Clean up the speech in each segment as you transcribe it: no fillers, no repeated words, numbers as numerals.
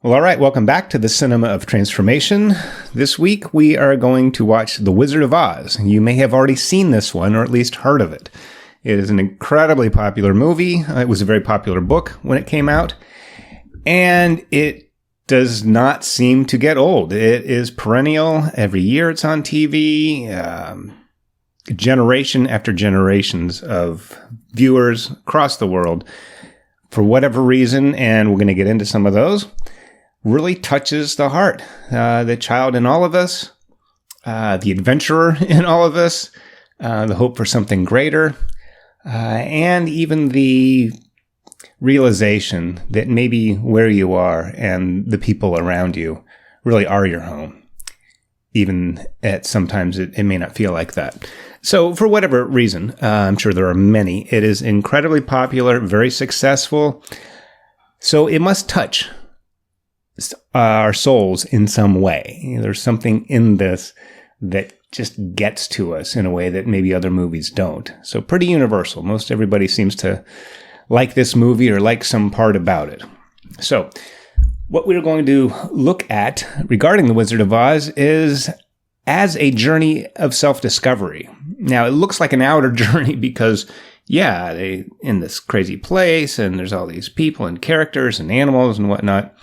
Well, all right, welcome back to the Cinema of Transformation. This week we are going to watch The Wizard of Oz. You may have already seen this one, or at least heard of it. It is an incredibly popular movie. It was a very popular book when it came out, and it does not seem to get old. It is perennial. Every year it's on TV. Generation after generations of viewers across the world, for whatever reason, and we're going to get into some of those, really touches the heart. The child in all of us, the adventurer in all of us, the hope for something greater, and even the realization that maybe where you are and the people around you really are your home. Even at sometimes it may not feel like that. So for whatever reason, I'm sure there are many, it is incredibly popular, very successful. So it must touch our souls in some way. There's something in this that just gets to us in a way that maybe other movies don't. So pretty universal. Most everybody seems to like this movie or like some part about it. So what we're going to look at regarding The Wizard of Oz is as a journey of self-discovery. Now, it looks like an outer journey because, yeah, they in this crazy place and there's all these people and characters and animals and whatnot.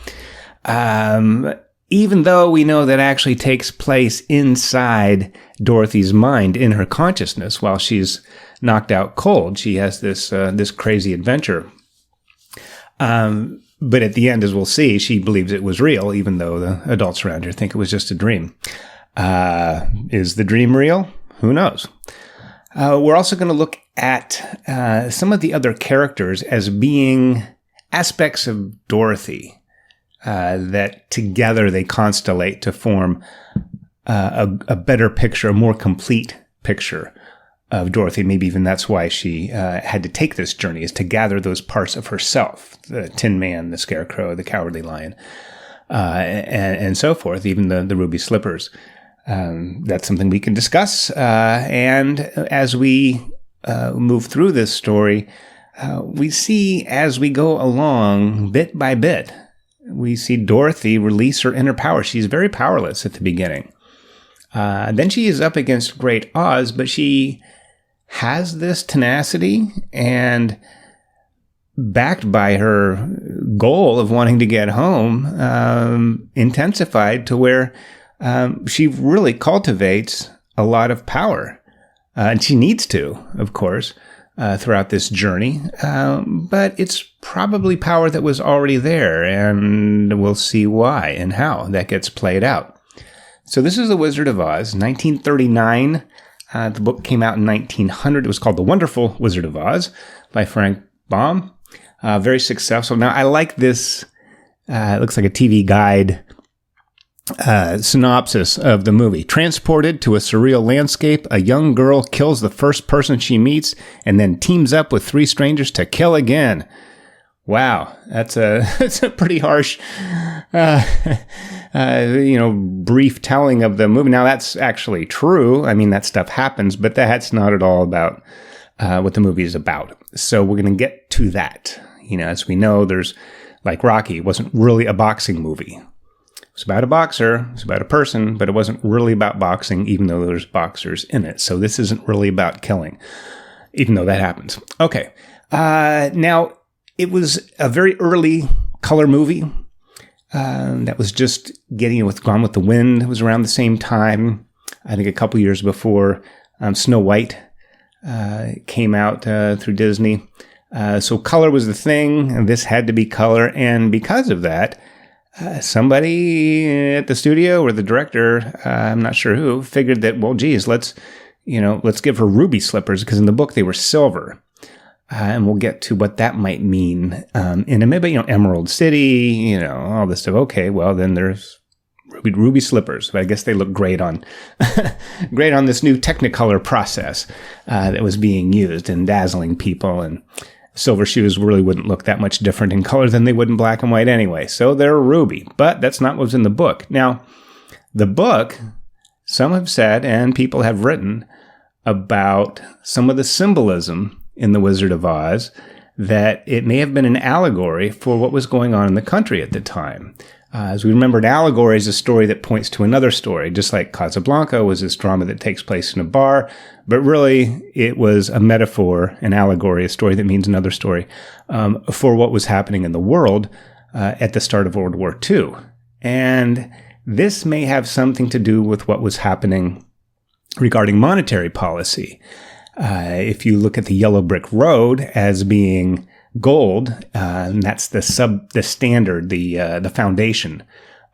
Even though we know that actually takes place inside Dorothy's mind, in her consciousness, while she's knocked out cold, she has this crazy adventure. But at the end, as we'll see, she believes it was real, even though the adults around her think it was just a dream. Is the dream real? Who knows? We're also going to look at some of the other characters as being aspects of Dorothy. That together they constellate to form a better picture, a more complete picture of Dorothy. Maybe even that's why she had to take this journey, is to gather those parts of herself, the Tin Man, the Scarecrow, the Cowardly Lion, and so forth, even the ruby slippers. That's something we can discuss. And as we move through this story, we see as we go along, bit by bit, we see Dorothy release her inner power. She's very powerless at the beginning. Then she is up against Great Oz, but she has this tenacity and, backed by her goal of wanting to get home, intensified to where she really cultivates a lot of power. And she needs to, of course, throughout this journey. But it's probably power that was already there, and we'll see why and how that gets played out. So this is The Wizard of Oz, 1939. The book came out in 1900. It was called The Wonderful Wizard of Oz by Frank Baum. Very successful. Now, I like this. It looks like a TV guide synopsis of the movie. Transported to a surreal landscape, a young girl kills the first person she meets and then teams up with three strangers to kill again. Wow, that's a pretty harsh, brief telling of the movie. Now, that's actually true. I mean, that stuff happens, but that's not at all about what the movie is about. So we're going to get to that. As we know, there's, like Rocky, it wasn't really a boxing movie. It was about a boxer, it was about a person, but it wasn't really about boxing, even though there's boxers in it. So this isn't really about killing, even though that happens. Okay. Now, it was a very early color movie that was just getting with Gone with the Wind. It was around the same time, I think a couple years before Snow White came out through Disney. So color was the thing, and this had to be color. And because of that, somebody at the studio or the director, I'm not sure who, figured that, well, geez, let's give her ruby slippers, because in the book they were silver. And we'll get to what that might mean in a maybe, Emerald City, all this stuff. Okay, well, then there's ruby slippers. But I guess they look great on great on this new Technicolor process that was being used and dazzling people. And silver shoes really wouldn't look that much different in color than they would in black and white anyway. So they're ruby. But that's not what was in the book. Now, the book, some have said, and people have written about some of the symbolism in The Wizard of Oz, that it may have been an allegory for what was going on in the country at the time. As we remember, an allegory is a story that points to another story, just like Casablanca was this drama that takes place in a bar, but really it was a metaphor, an allegory, a story that means another story, for what was happening in the world at the start of World War II. And this may have something to do with what was happening regarding monetary policy. If you look at the yellow brick road as being gold, and that's the standard, the foundation,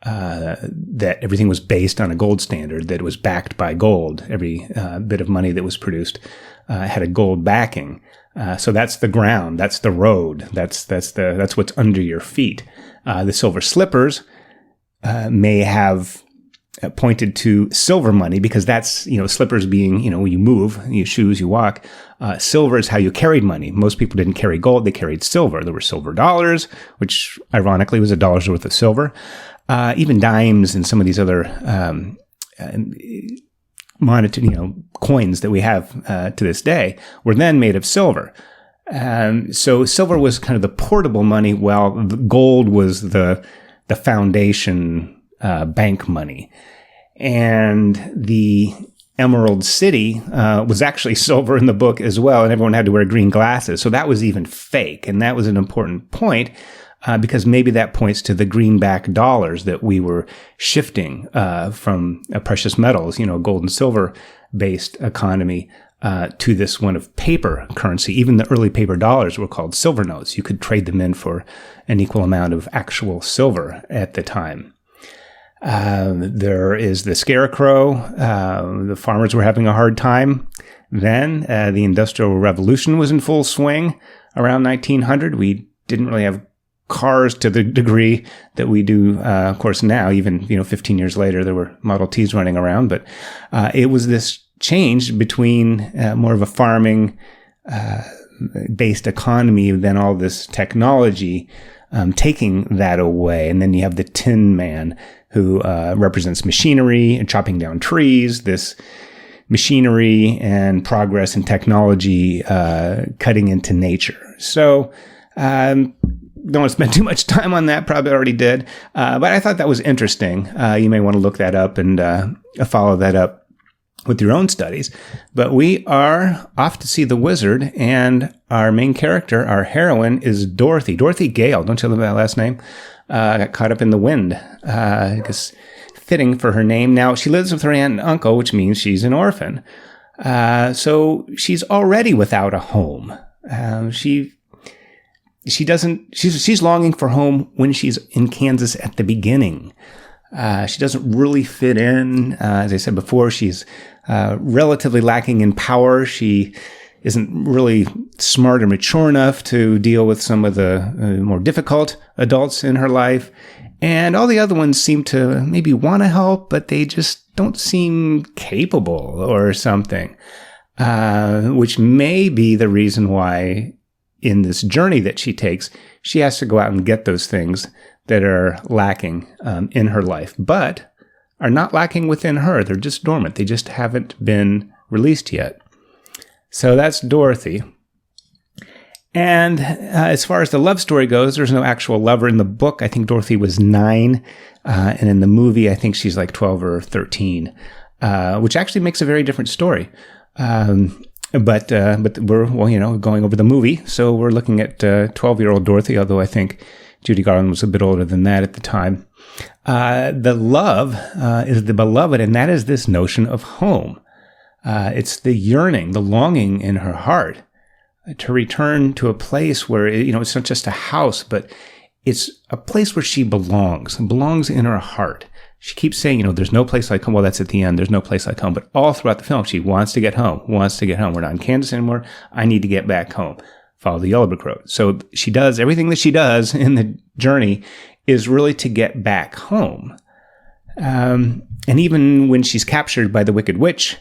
that everything was based on a gold standard, that was backed by gold. Every bit of money that was produced had a gold backing. So that's the ground, that's the road, that's what's under your feet. The silver slippers may have pointed to silver money, because that's, slippers being, when you move, your shoes, you walk. Silver is how you carried money. Most people didn't carry gold, they carried silver. There were silver dollars, which ironically was $1's worth of silver. Even dimes and some of these other monetary, coins that we have to this day were then made of silver. So silver was kind of the portable money, while the gold was the foundation bank money. And the Emerald City was actually silver in the book as well, and everyone had to wear green glasses. So that was even fake, and that was an important point, because maybe that points to the greenback dollars that we were shifting from precious metals, gold and silver based economy, to this one of paper currency. Even the early paper dollars were called silver notes. You could trade them in for an equal amount of actual silver at the time. There is the Scarecrow. The farmers were having a hard time then. The Industrial Revolution was in full swing around 1900. We didn't really have cars to the degree that we do, of course, now. Even 15 years later, there were Model Ts running around. But it was this change between more of a farming based economy than all this technology taking that away. And then you have the Tin Man, who represents machinery and chopping down trees, this machinery and progress and technology cutting into nature. So don't want to spend too much time on that, probably already did, but I thought that was interesting. You may want to look that up and follow that up with your own studies. But we are off to see the wizard, and our main character, our heroine, is Dorothy. Dorothy Gale. Don't you love that last name? Got caught up in the wind. I guess fitting for her name. Now, she lives with her aunt and uncle, which means she's an orphan. So she's already without a home. She's longing for home when she's in Kansas at the beginning. She doesn't really fit in. As I said before, she's relatively lacking in power. She isn't really smart or mature enough to deal with some of the more difficult adults in her life. And all the other ones seem to maybe want to help, but they just don't seem capable or something, which may be the reason why in this journey that she takes, she has to go out and get those things that are lacking in her life, but are not lacking within her. They're just dormant. They just haven't been released yet. So that's Dorothy. And as far as the love story goes, there's no actual lover in the book. I think Dorothy was 9, and in the movie, I think she's like 12 or 13, which actually makes a very different story. But we're going over the movie, so we're looking at 12-year-old Dorothy. Although I think Judy Garland was a bit older than that at the time. The love is the beloved, and that is this notion of home. It's the yearning, the longing in her heart to return to a place where, it's not just a house, but it's a place where she belongs in her heart. She keeps saying, there's no place like home. Well, that's at the end. There's no place like home. But all throughout the film, she wants to get home. We're not in Kansas anymore. I need to get back home. Follow the yellow brick road. So she does everything that she does in the journey is really to get back home. And even when she's captured by the Wicked Witch,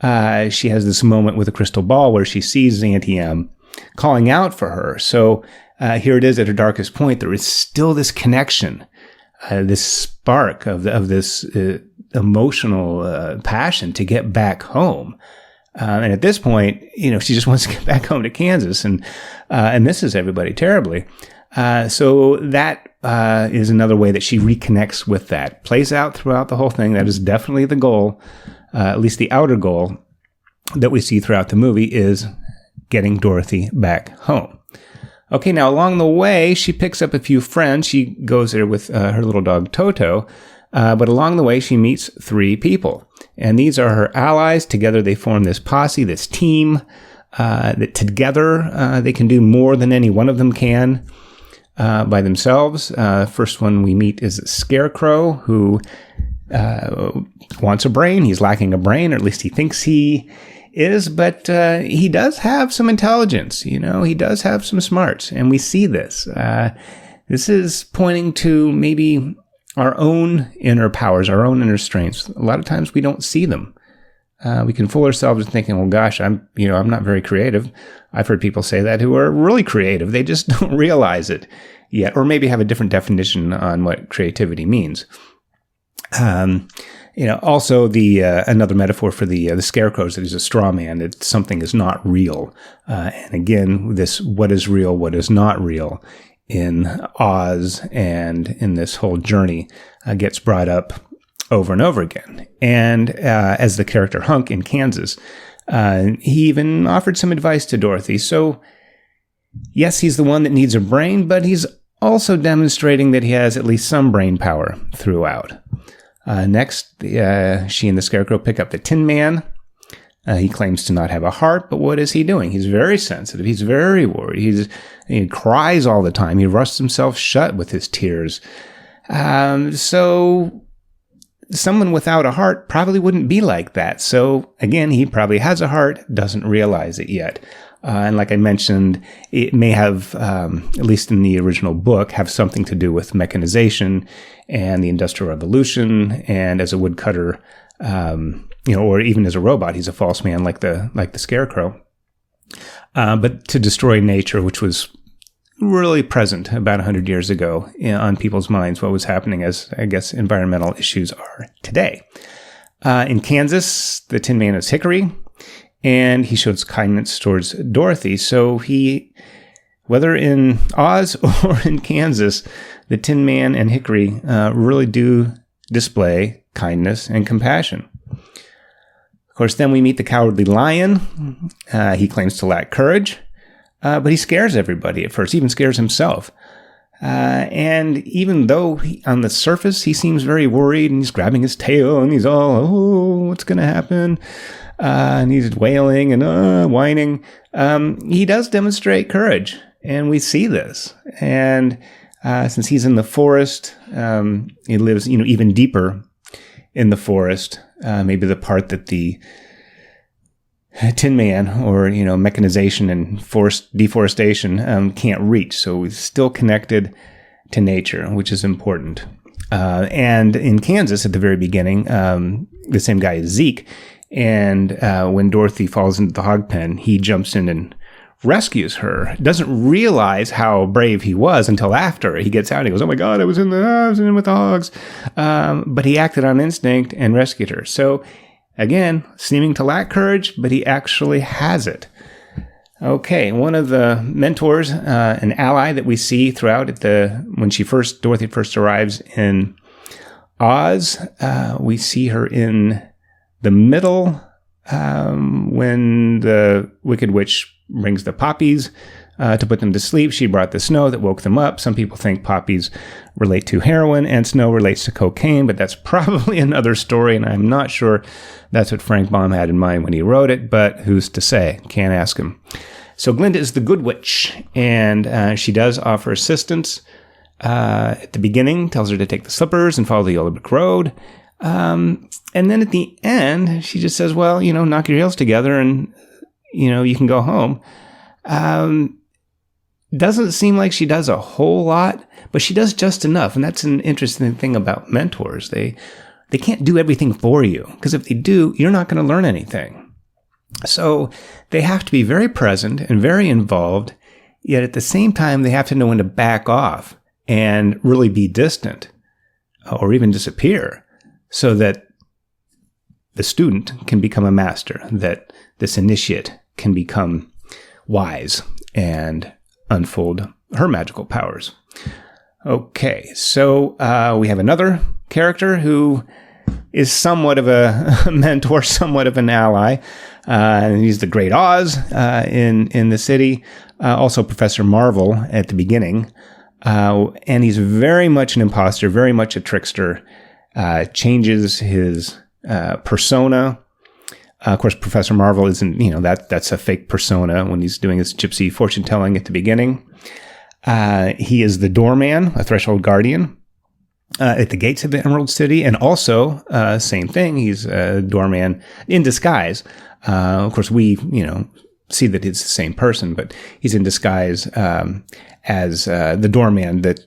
she has this moment with a crystal ball where she sees Auntie M calling out for her. So here it is at her darkest point. There is still this connection, this spark of this emotional passion to get back home. And at this point, she just wants to get back home to Kansas and misses everybody terribly. So that is another way that she reconnects with that. Plays out throughout the whole thing. That is definitely the goal, at least the outer goal that we see throughout the movie, is getting Dorothy back home. Okay, now along the way, she picks up a few friends. She goes there with her little dog, Toto. But along the way, she meets 3 people. And these are her allies. Together, they form this posse, this team, that together they can do more than any one of them can by themselves. First one we meet is Scarecrow, who wants a brain. He's lacking a brain, or at least he thinks he is, but he does have some intelligence. He does have some smarts, and we see this. This is pointing to maybe our own inner powers, our own inner strengths. A lot of times we don't see them. We can fool ourselves into thinking, well, gosh, I'm not very creative. I've heard people say that who are really creative. They just don't realize it yet, or maybe have a different definition on what creativity means. Also another metaphor for the scarecrow is that he's a straw man, that something is not real. And again, this what is real, what is not real in Oz and in this whole journey gets brought up over and over again. And as the character Hunk in Kansas, he even offered some advice to Dorothy. So yes, he's the one that needs a brain, but he's also demonstrating that he has at least some brain power throughout. Next, she and the Scarecrow pick up the Tin Man. He claims to not have a heart, but what is he doing? He's very sensitive. He's very worried. He cries all the time. He rushes himself shut with his tears. So someone without a heart probably wouldn't be like that. So again, he probably has a heart, doesn't realize it yet. And like I mentioned, it may have, at least in the original book, have something to do with mechanization and the Industrial Revolution. And as a woodcutter, or even as a robot, he's a false man like the Scarecrow. But to destroy nature, which was really present about 100 years ago on people's minds, what was happening as, I guess, environmental issues are today. In Kansas, the Tin Man is Hickory, and he shows kindness towards Dorothy. So whether in Oz or in Kansas, the Tin Man and Hickory really do display kindness and compassion. Of course, then we meet the Cowardly Lion. He claims to lack courage, but he scares everybody at first, even scares himself. And even though on the surface he seems very worried, and he's grabbing his tail, and he's all, oh, what's going to happen? And he's wailing and whining. He does demonstrate courage, and we see this. And since he's in the forest, he lives, even deeper in the forest. Maybe the part that the Tin Man or, mechanization and forest deforestation can't reach. So he's still connected to nature, which is important. And in Kansas at the very beginning, the same guy is Zeke. And when Dorothy falls into the hog pen, he jumps in and rescues her. Doesn't realize how brave he was until after he gets out. He goes, "Oh my God, I was in with the hogs." But he acted on instinct and rescued her. So again, seeming to lack courage, but he actually has it. Okay, one of the mentors, an ally that we see throughout when Dorothy first arrives in Oz, we see her in the middle when the Wicked Witch brings the poppies to put them to sleep. She brought the snow that woke them up. Some people think poppies relate to heroin and snow relates to cocaine, but that's probably another story, and I'm not sure that's what Frank Baum had in mind when he wrote it, but who's to say? Can't ask him. So Glinda is the good witch, and she does offer assistance at the beginning, tells her to take the slippers and follow the yellow brick road. And then at the end, she just says, well, knock your heels together and, you can go home. Doesn't seem like she does a whole lot, but she does just enough. And that's an interesting thing about mentors. They can't do everything for you, because if they do, you're not going to learn anything. So they have to be very present and very involved, yet at the same time, they have to know when to back off and really be distant or even disappear, so that the student can become a master, that this initiate can become wise and unfold her magical powers. Okay, so we have another character who is somewhat of a mentor, somewhat of an ally. And he's the Great Oz in the city. Also Professor Marvel at the beginning. And he's very much an imposter, very much a trickster. Changes his persona. Of course, Professor Marvel isn't, that's a fake persona when he's doing his gypsy fortune telling at the beginning. He is the doorman, a threshold guardian at the gates of the Emerald City. And also, same thing, he's a doorman in disguise. Of course, we, see that it's the same person, but he's in disguise as the doorman that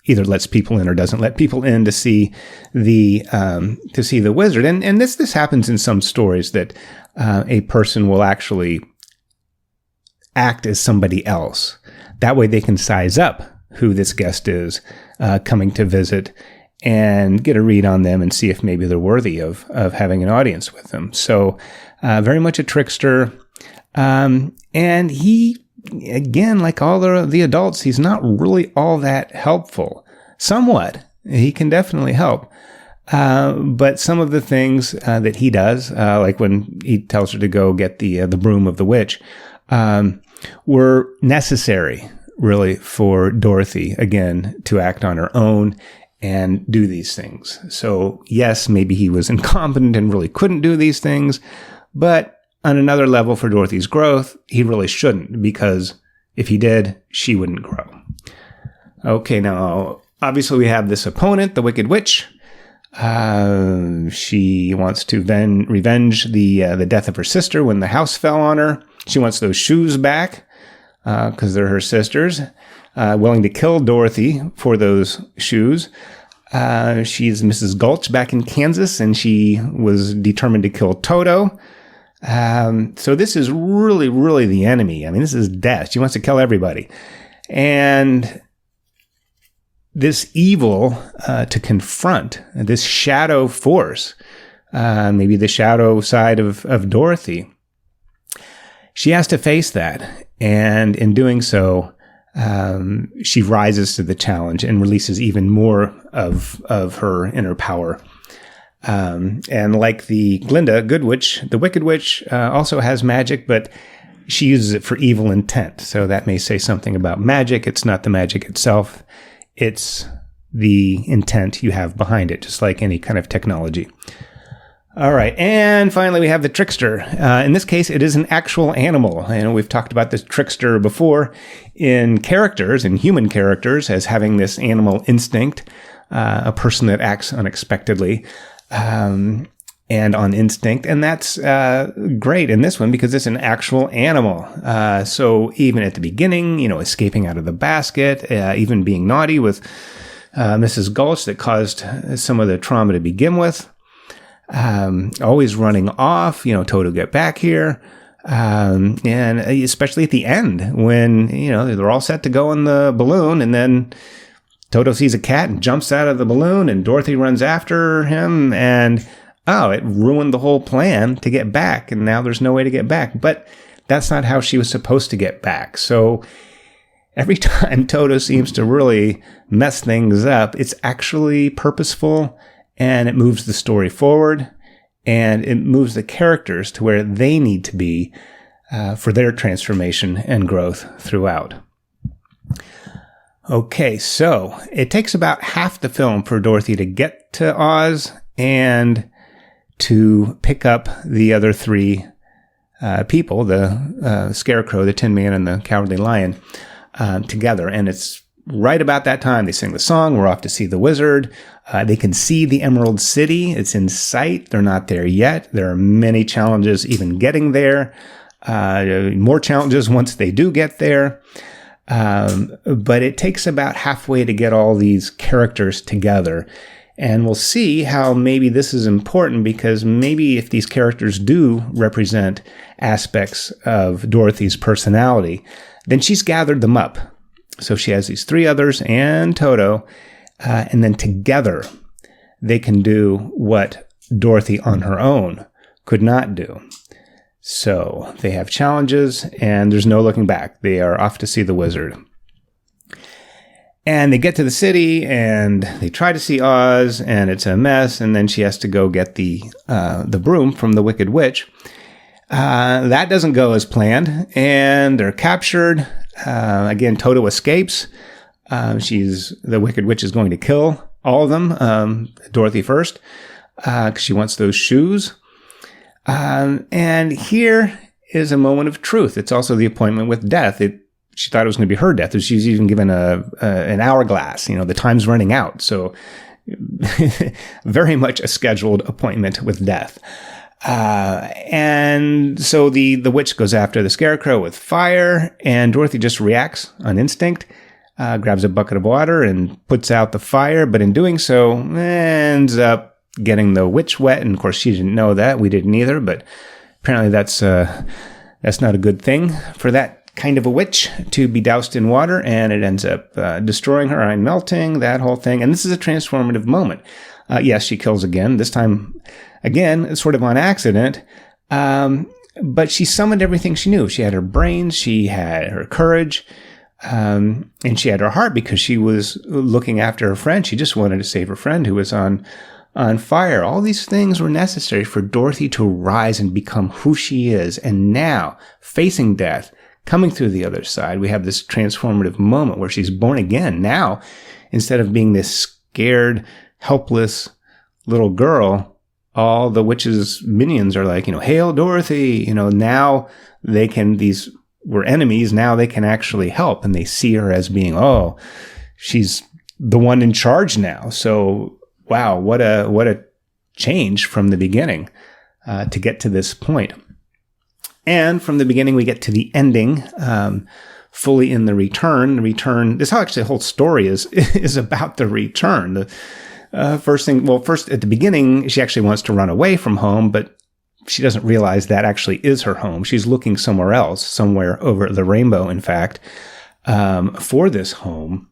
either lets people in or doesn't let people in to see the wizard. And this happens in some stories that a person will actually act as somebody else. That way they can size up who this guest is coming to visit and get a read on them and see if maybe they're worthy of having an audience with them. So very much a trickster. And he, again, like all the adults, he's not really all that helpful. Somewhat. He can definitely help. But some of the things that he does, like when he tells her to go get the broom of the witch, were necessary, really, for Dorothy, again, to act on her own and do these things. So, yes, maybe he was incompetent and really couldn't do these things, but on another level for Dorothy's growth, he really shouldn't, because if he did, she wouldn't grow. Okay, now, obviously we have this opponent, the Wicked Witch. She wants to revenge the death of her sister when the house fell on her. She wants those shoes back because they're her sister's. Willing to kill Dorothy for those shoes. She's Mrs. Gulch back in Kansas, and she was determined to kill Toto. So this is really, really the enemy. I mean, this is death. She wants to kill everybody. And this evil to confront, this shadow force, maybe the shadow side of Dorothy, she has to face that. And in doing so, she rises to the challenge and releases even more of her inner power. And like the Glinda, Good Witch, the Wicked Witch also has magic, but she uses it for evil intent. So that may say something about magic. It's not the magic itself. It's the intent you have behind it, just like any kind of technology. All right. And finally, we have the Trickster. In this case, it is an actual animal. And we've talked about this Trickster before in characters, in human characters, as having this animal instinct, a person that acts unexpectedly. And on instinct. And that's great in this one because it's an actual animal. So even at the beginning, escaping out of the basket, even being naughty with Mrs. Gulch that caused some of the trauma to begin with. Always running off, Toto, get back here. And especially at the end when, they're all set to go in the balloon and then Toto sees a cat and jumps out of the balloon and Dorothy runs after him and it ruined the whole plan to get back, and now there's no way to get back. But that's not how she was supposed to get back. So every time Toto seems to really mess things up, it's actually purposeful, and it moves the story forward, and it moves the characters to where they need to be for their transformation and growth throughout. Okay, so it takes about half the film for Dorothy to get to Oz and to pick up the other three people, the Scarecrow, the Tin Man, and the Cowardly Lion, together. And it's right about that time they sing the song. We're off to see the wizard. They can see the Emerald City. It's in sight. They're not there yet. There are many challenges even getting there. More challenges once they do get there. But it takes about halfway to get all these characters together. And we'll see how maybe this is important because maybe if these characters do represent aspects of Dorothy's personality, then she's gathered them up. So she has these three others and Toto, and then together they can do what Dorothy on her own could not do. So they have challenges and there's no looking back. They are off to see the wizard. And they get to the city, and they try to see Oz, and it's a mess. And then she has to go get the broom from the Wicked Witch. That doesn't go as planned, and they're captured. Again, Toto escapes. The Wicked Witch is going to kill all of them. Dorothy first, because she wants those shoes. And here is a moment of truth. It's also the appointment with death. She thought it was going to be her death. She was even given an hourglass. The time's running out. So very much a scheduled appointment with death. And so the witch goes after the Scarecrow with fire, and Dorothy just reacts on instinct, grabs a bucket of water and puts out the fire. But in doing so, ends up getting the witch wet. And of course, she didn't know that. We didn't either. But apparently that's not a good thing for that kind of a witch to be doused in water, and it ends up destroying her and melting, that whole thing. And this is a transformative moment. Yes, she kills again, this time again, sort of on accident, but she summoned everything she knew. She had her brains, she had her courage, and she had her heart, because she was looking after her friend. She just wanted to save her friend who was on fire. All these things were necessary for Dorothy to rise and become who she is. And now, facing death, coming through the other side, we have this transformative moment where she's born again. Now, instead of being this scared, helpless little girl, all the witch's minions are like, hail Dorothy. Now these were enemies. Now they can actually help, and they see her as being, she's the one in charge now. So, wow, what a change from the beginning to get to this point. And from the beginning, we get to the ending, fully in the return. This actually the whole story is about the return. The first at the beginning, she actually wants to run away from home, but she doesn't realize that actually is her home. She's looking somewhere else, somewhere over the rainbow, in fact, for this home.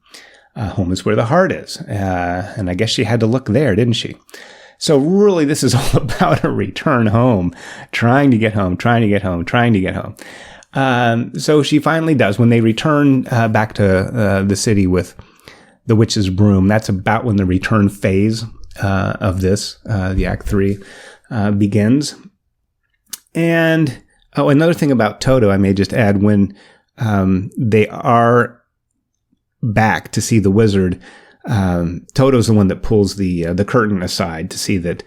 Home is where the heart is. And I guess she had to look there, didn't she? So really, this is all about a return home, trying to get home. So she finally does. When they return back to the city with the witch's broom, that's about when the return phase of this, the Act 3, begins. And another thing about Toto, I may just add, when they are back to see the wizard, Toto's the one that pulls the curtain aside to see that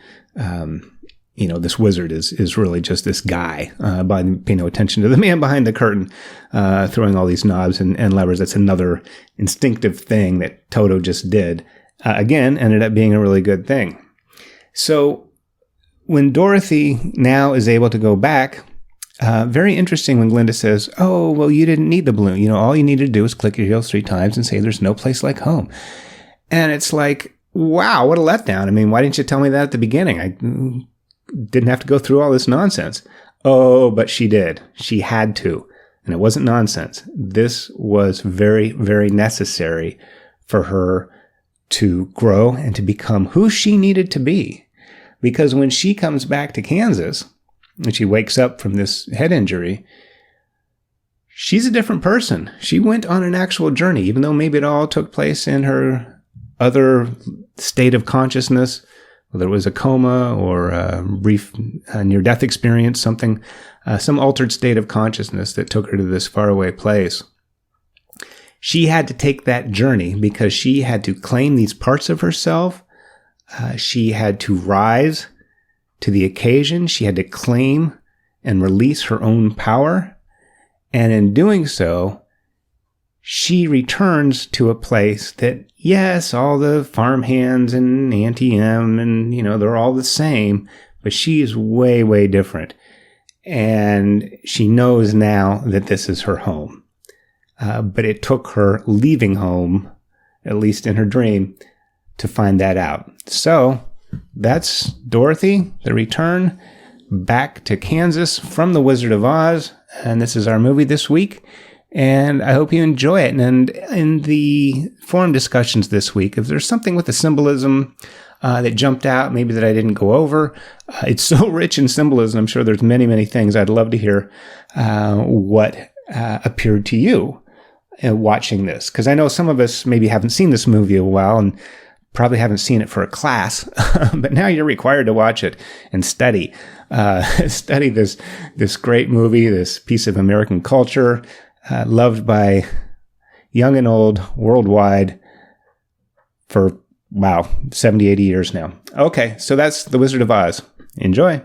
this wizard is really just this guy, by paying no attention to the man behind the curtain, throwing all these knobs and levers. That's another instinctive thing that Toto just did. Again, ended up being a really good thing. So when Dorothy now is able to go back, very interesting when Glinda says, "Oh, well, you didn't need the balloon. All you needed to do is click your heels 3 times and say there's no place like home." And it's like, wow, what a letdown. I mean, why didn't you tell me that at the beginning? I didn't have to go through all this nonsense. Oh, but she did. She had to. And it wasn't nonsense. This was very, very necessary for her to grow and to become who she needed to be. Because when she comes back to Kansas, and she wakes up from this head injury, she's a different person. She went on an actual journey, even though maybe it all took place in her other state of consciousness, whether it was a coma or a brief near-death experience, some altered state of consciousness that took her to this faraway place. She had to take that journey because she had to claim these parts of herself. She had to rise to the occasion. She had to claim and release her own power. And in doing so, she returns to a place that, yes, all the farmhands and Auntie M and, they're all the same, but she is way, way different. And she knows now that this is her home. But it took her leaving home, at least in her dream, to find that out. So that's Dorothy, the return back to Kansas from the Wizard of Oz. And this is our movie this week. And I hope you enjoy it. And in the forum discussions this week, if there's something with the symbolism that jumped out, maybe that I didn't go over, it's so rich in symbolism. I'm sure there's many, many things. I'd love to hear what appeared to you watching this, because I know some of us maybe haven't seen this movie a while and probably haven't seen it for a class, but now you're required to watch it and study this great movie, this piece of American culture, loved by young and old worldwide for, 70, 80 years now. Okay, so that's The Wizard of Oz. Enjoy.